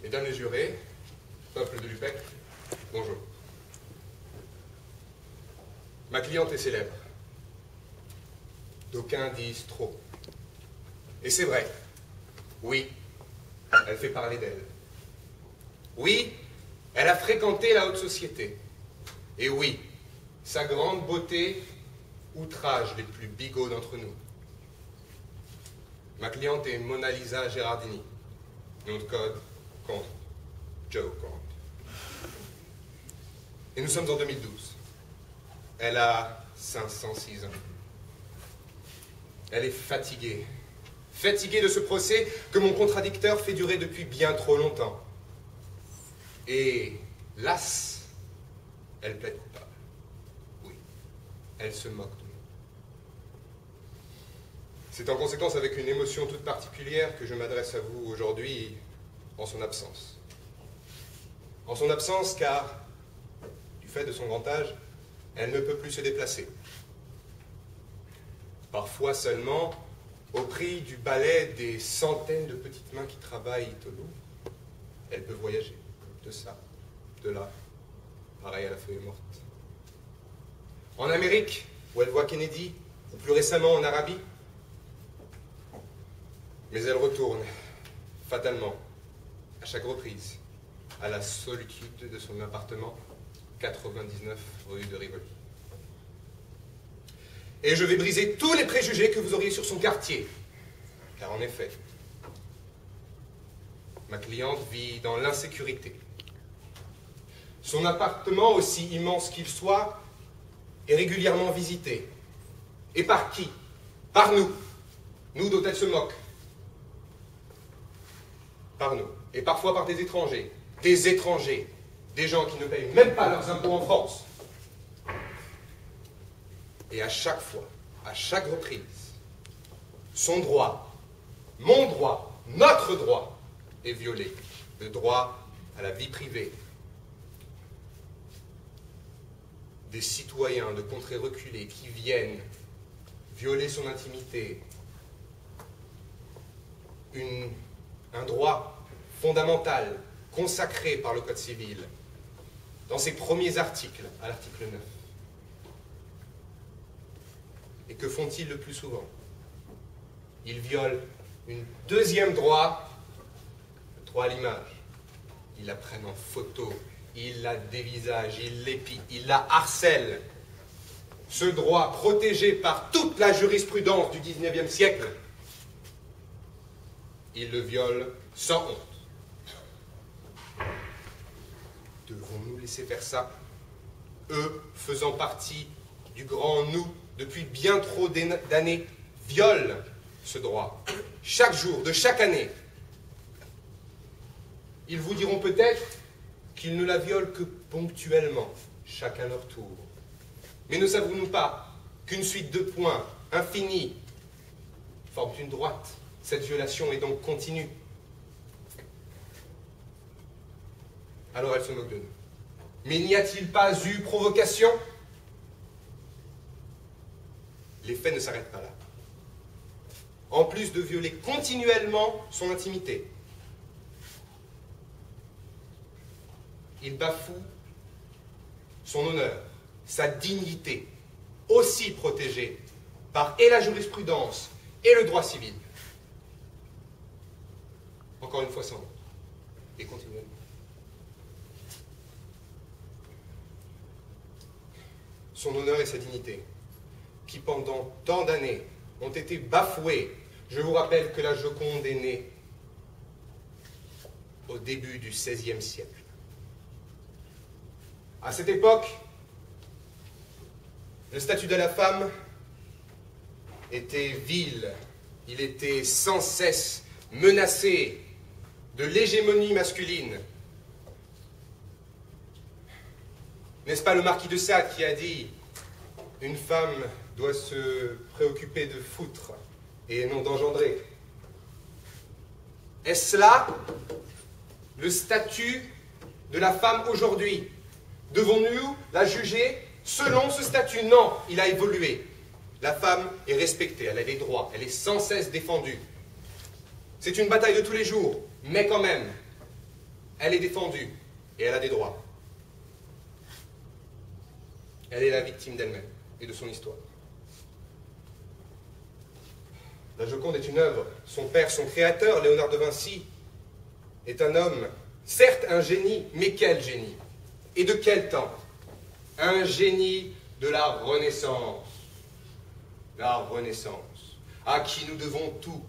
Mesdames les jurés, peuple de l'UPEC, bonjour. Ma cliente est célèbre. D'aucuns disent trop. Et c'est vrai. Oui, elle fait parler d'elle. Oui, elle a fréquenté la haute société. Et oui, sa grande beauté outrage les plus bigots d'entre nous. Ma cliente est Mona Lisa Gérardini. Nom de code, Comte. Joe Comte. Et nous sommes en 2012. Elle a 506 ans. Elle est fatiguée. Fatiguée de ce procès que mon contradicteur fait durer depuis bien trop longtemps. Et, lasse, elle plaide coupable. Oui, elle se moque de nous. C'est en conséquence avec une émotion toute particulière que je m'adresse à vous aujourd'hui en son absence. En son absence car, du fait de son grand âge, elle ne peut plus se déplacer. Parfois seulement, au prix du balai des centaines de petites mains qui travaillent au Louvre, elle peut voyager, de ça, de là, pareil à la feuille morte. En Amérique, où elle voit Kennedy, ou plus récemment en Arabie, mais elle retourne, fatalement, à chaque reprise, à la solitude de son appartement, 99 rue de Rivoli. Et je vais briser tous les préjugés que vous auriez sur son quartier. Car en effet, ma cliente vit dans l'insécurité. Son appartement, aussi immense qu'il soit, est régulièrement visité. Et par qui? Par nous. Nous dont elle se moque. Par nous. Et parfois par des étrangers. Des étrangers. Des gens qui ne payent même pas leurs impôts en France. Et à chaque fois, à chaque reprise, son droit, mon droit, notre droit est violé. Le droit à la vie privée. Des citoyens de contrées reculées qui viennent violer son intimité. Un droit fondamental consacré par le Code civil dans ses premiers articles, à l'article 9. Et que font-ils le plus souvent? Ils violent une deuxième droit, le droit à l'image. Ils la prennent en photo, ils la dévisagent, ils l'épient, ils la harcèlent. Ce droit protégé par toute la jurisprudence du XIXe siècle, ils le violent sans honte. Devons-nous laisser faire ça? Eux, faisant partie du grand nous depuis bien trop d'années, violent ce droit. Chaque jour, de chaque année. Ils vous diront peut-être qu'ils ne la violent que ponctuellement, chacun leur tour. Mais ne savons-nous pas qu'une suite de points infinis forme une droite? Cette violation est donc continue. Alors elle se moque de nous. Mais n'y a-t-il pas eu provocation? Les faits ne s'arrêtent pas là. En plus de violer continuellement son intimité, il bafoue son honneur, sa dignité, aussi protégée par et la jurisprudence et le droit civil. Encore une fois sans honte, et continuellement. Son honneur et sa dignité, qui pendant tant d'années ont été bafoués. Je vous rappelle que la Joconde est née au début du XVIe siècle. À cette époque, le statut de la femme était vil. Il était sans cesse menacé de l'hégémonie masculine. N'est-ce pas le marquis de Sade qui a dit « Une femme doit se préoccuper de foutre et non d'engendrer ». Est-ce là le statut de la femme aujourd'hui? Devons-nous la juger selon ce statut? Non, il a évolué. La femme est respectée, elle a des droits, elle est sans cesse défendue. C'est une bataille de tous les jours, mais quand même, Elle est défendue et elle a des droits. Elle est la victime d'elle-même et de son histoire. La Joconde est une œuvre. Son père, son créateur, Léonard de Vinci, est un homme, certes un génie, mais quel génie? Et de quel temps? Un génie de la Renaissance. La Renaissance, à qui nous devons tout.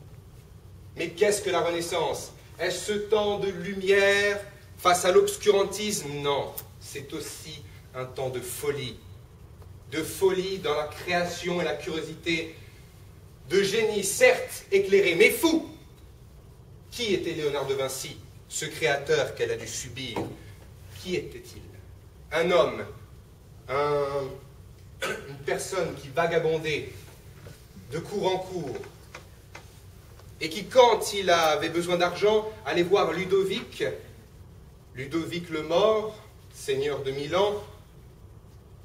Mais qu'est-ce que la Renaissance? Est-ce ce temps de lumière face à l'obscurantisme? Non, c'est aussi un temps de folie. De folie dans la création et la curiosité. De génie, certes éclairé, mais fou. Qui était Léonard de Vinci, ce créateur qu'elle a dû subir? Qui était-il? Un homme, une personne qui vagabondait de cour en cour, et qui, quand il avait besoin d'argent, allait voir Ludovic le Mort, seigneur de Milan,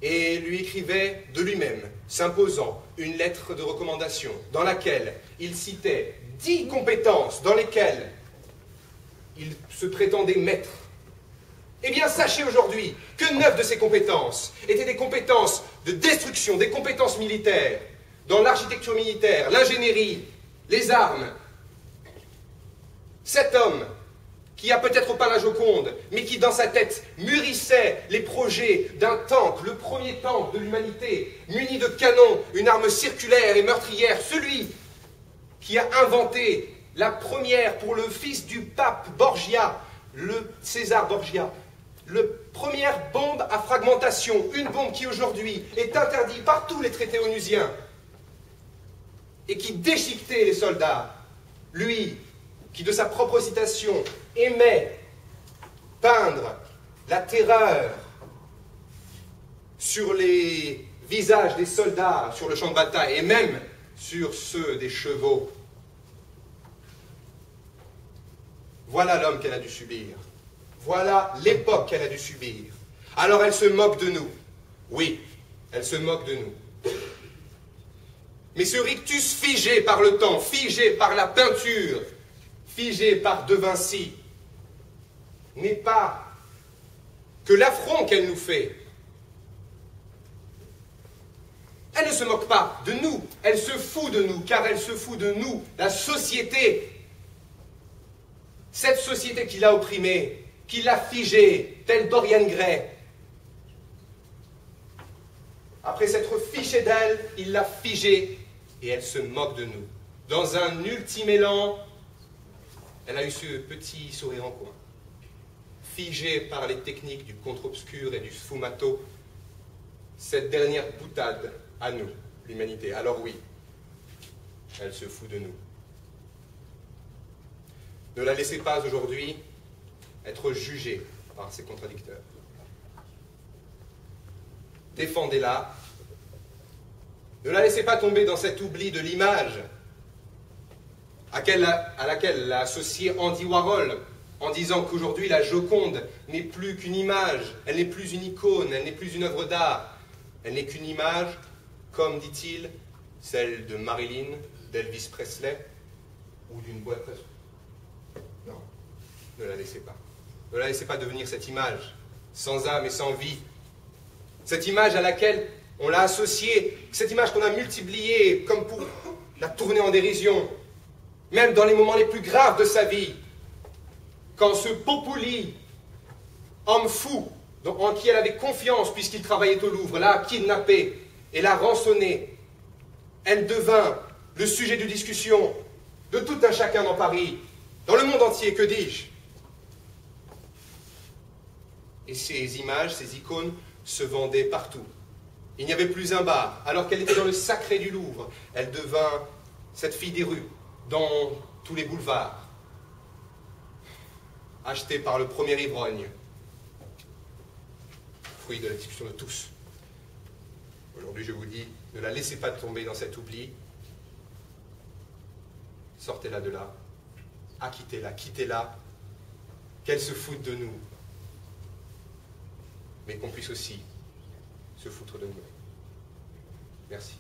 et lui écrivait de lui-même, s'imposant une lettre de recommandation dans laquelle il citait 10 compétences dans lesquelles il se prétendait maître. Eh bien, sachez aujourd'hui que 9 de ces compétences étaient des compétences de destruction, des compétences militaires, dans l'architecture militaire, l'ingénierie, les armes. Cet homme, qui a peut-être pas la Joconde, mais qui dans sa tête mûrissait les projets d'un tank, le premier tank de l'humanité, muni de canons, une arme circulaire et meurtrière, celui qui a inventé la première pour le fils du pape Borgia, le César Borgia, la première bombe à fragmentation, une bombe qui aujourd'hui est interdite par tous les traités onusiens et qui déchiquetait les soldats. Lui, qui de sa propre citation aimait peindre la terreur sur les visages des soldats sur le champ de bataille et même sur ceux des chevaux. Voilà l'homme qu'elle a dû subir. Voilà l'époque qu'elle a dû subir. Alors elle se moque de nous. Oui, elle se moque de nous. Mais ce rictus figé par le temps, figé par la peinture, figé par De Vinci, n'est pas que l'affront qu'elle nous fait. Elle ne se moque pas de nous, elle se fout de nous, car elle se fout de nous, la société. Cette société qui l'a opprimée, qui l'a figée, telle Dorian Gray. Après s'être fiché d'elle, il l'a figée et elle se moque de nous. Dans un ultime élan, elle a eu ce petit sourire en coin. Figée par les techniques du contre-obscur et du sfumato, cette dernière boutade à nous, l'humanité. Alors oui, elle se fout de nous. Ne la laissez pas aujourd'hui être jugée par ses contradicteurs. Défendez-la. Ne la laissez pas tomber dans cet oubli de l'image à laquelle l'a associé Andy Warhol en disant qu'aujourd'hui la Joconde n'est plus qu'une image, elle n'est plus une icône, elle n'est plus une œuvre d'art, elle n'est qu'une image, comme dit-il, celle de Marilyn, d'Elvis Presley ou d'une boîte à... Non, ne la laissez pas. Ne la laissez pas devenir cette image, sans âme et sans vie. Cette image à laquelle on l'a associée, cette image qu'on a multipliée comme pour la tourner en dérision, même dans les moments les plus graves de sa vie, quand ce Populi, homme fou, en qui elle avait confiance puisqu'il travaillait au Louvre, l'a kidnappé et l'a rançonné, elle devint le sujet de discussion de tout un chacun dans Paris, dans le monde entier, que dis-je. Et ces images, ces icônes se vendaient partout. Il n'y avait plus un bar, alors qu'elle était dans le sacré du Louvre. Elle devint cette fille des rues, dans tous les boulevards, achetée par le premier ivrogne, fruit de la discussion de tous. Aujourd'hui, je vous dis, ne la laissez pas tomber dans cet oubli. Sortez-la de là, acquittez-la, quittez-la, qu'elle se foute de nous, mais qu'on puisse aussi se foutre de nous. Merci.